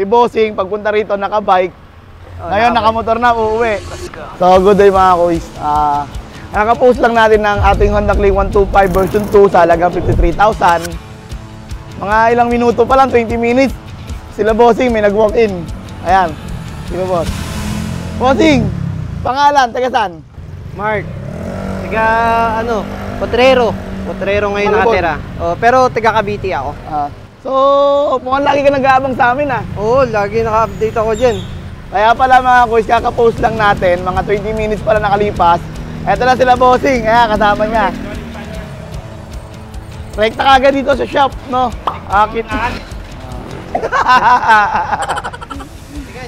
Si Bossing, pagpunta rito, naka-bike. Ngayon, nakamotor na, uuwi. So, good day mga kuys. Nakapost lang natin ng ating Honda Click 125 version 2 sa halagang 53,000. Mga ilang minuto pa lang, 20 minutes. Sila Bossing, may nag-walk-in. Ayan. Sino boss? Bossing, pangalan, taga saan? Mark. Taga, Potrero. Potrero ngayon Malabon. nakatira. Oh, pero taga Cavite ako. So, mukhang lagi ka nag-aabang sa amin Oo, lagi naka-update ako dyan. Kaya pala mga kuys, kakapost lang natin, mga 20 minutes pala nakalipas. Eto na sila Bossing, kasama niya. Rekta ka agad dito sa shop, no? Akit.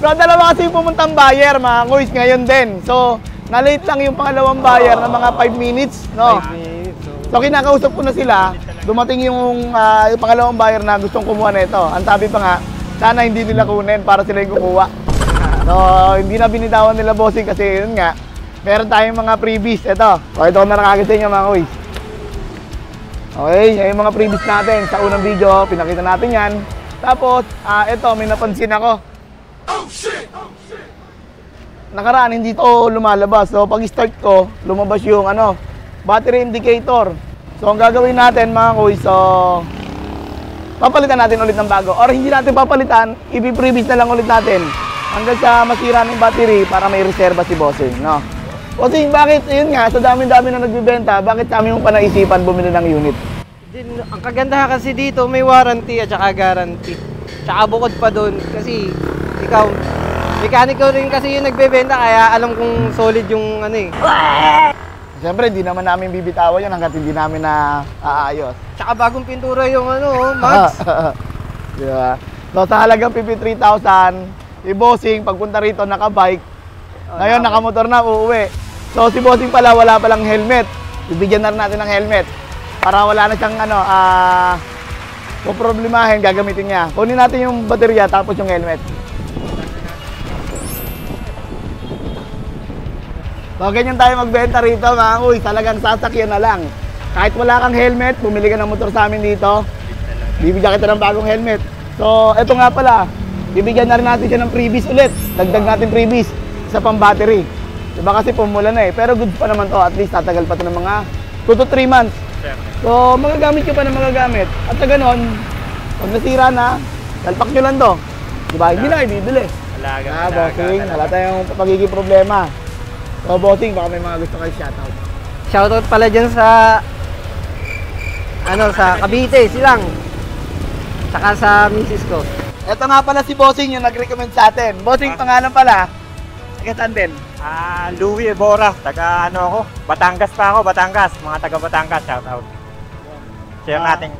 So, dalawa kasi pumuntang buyer mga kuys ngayon din. So, na-late lang yung pangalawang buyer na mga 5 minutes, no? 5 minutes. So, kinakausap ko na sila. Dumating yung pangalawang buyer na gustong kumuha na ito. Ang sabi pa nga, sana hindi nila kunin para sila yung kukuha. So, hindi na binitawan nila Bossing kasi yun nga, meron tayong mga freebies. Ito, ito ko na nakagad sa inyo mga kuys. Okay, yung mga freebies natin. Sa unang video, pinakita natin yan. Tapos, ito, may napansin ako. Nakaraan, hindi to lumalabas. So, pag start ko, lumabas yung battery indicator. So, ang gagawin natin mga kuys, papalitan natin ulit ng bago. Or hindi natin papalitan, ipi-freebies na lang ulit natin. Hanggang sa masira ng battery para may reserva si Bossing, no? Bossing, bakit, yun nga, sa dami-dami na nagbibenta, bakit sa amin mo pa naisipan bumili ng unit? Ang kagandahan kasi dito, may warranty at saka guarantee. Tsaka bukod pa doon, kasi ikaw, mekaniko rin kasi yung nagbebenta, kaya alam kong solid yung Siyempre, hindi naman namin bibitawan yun hanggat hindi namin na aayos. Tsaka bagong pintura yung Max. Diba? So, sa halagang 53,000, si Bossing, pagpunta rito, naka-bike. Ngayon, nakamotor na, uuwi. So, si Bossing pala, wala palang helmet. Bibigyan na rin natin ng helmet. Para wala na siyang, kung problemahin, gagamitin niya. Kunin natin yung baterya, tapos yung helmet. So, ganyan tayo magbenta rito, mga kuy. Talagang sasakyan na lang. Kahit wala kang helmet, bumili ka ng motor sa amin dito, bibigyan kita ng bagong helmet. So, eto nga pala, bibigyan na rin natin siya ng freebies ulit. Dagdag natin freebies sa pang-battery. Diba kasi pumula na pero goods pa naman to. At least tatagal pa to ng mga 2 to 3 months. So, magagamit ko pa na magagamit. At sa ganon, pag nasira na, talpak nyo lang to. Diba? Hindi na kayo bibili. Bossing, wala tayong pagiging problema. So, Bossing, baka may mga gusto kayo shoutout. Shoutout pala dyan sa sa Cavite, silang. Saka sa misis ko. Ito nga pala si Bossing yung nag-recommend sa atin. Bossing, pangalan pala. Taga saan din? Louie Ebora, taga ako, Batangas pa ako, Batangas, mga taga Batangas, shout out. Siya yung ating.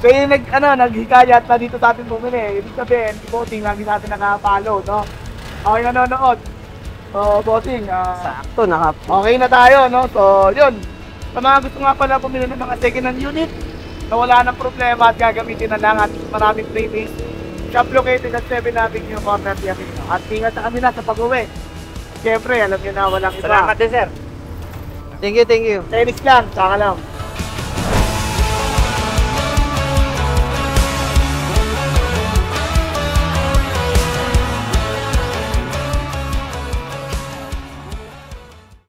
So yung naghikayat na dito sa atin bumili, ibig sabihin, si Bossing lagi sa atin nakapalo, no? Okay, nanonood. So, Bossing, Sakto, okay na tayo, no? So, yun. Sa mga gusto nga pala bumili ng mga second-hand unit, na wala ng problema at gagamitin na lang at maraming freebies. Shop located at 7 Avenue, Corner Piakino. At ingat sa kami na sa pag-uwi. Siyempre, alam niyo na walang iba. Salamat din, sir. Thank you. Tennis lang, tsaka lang.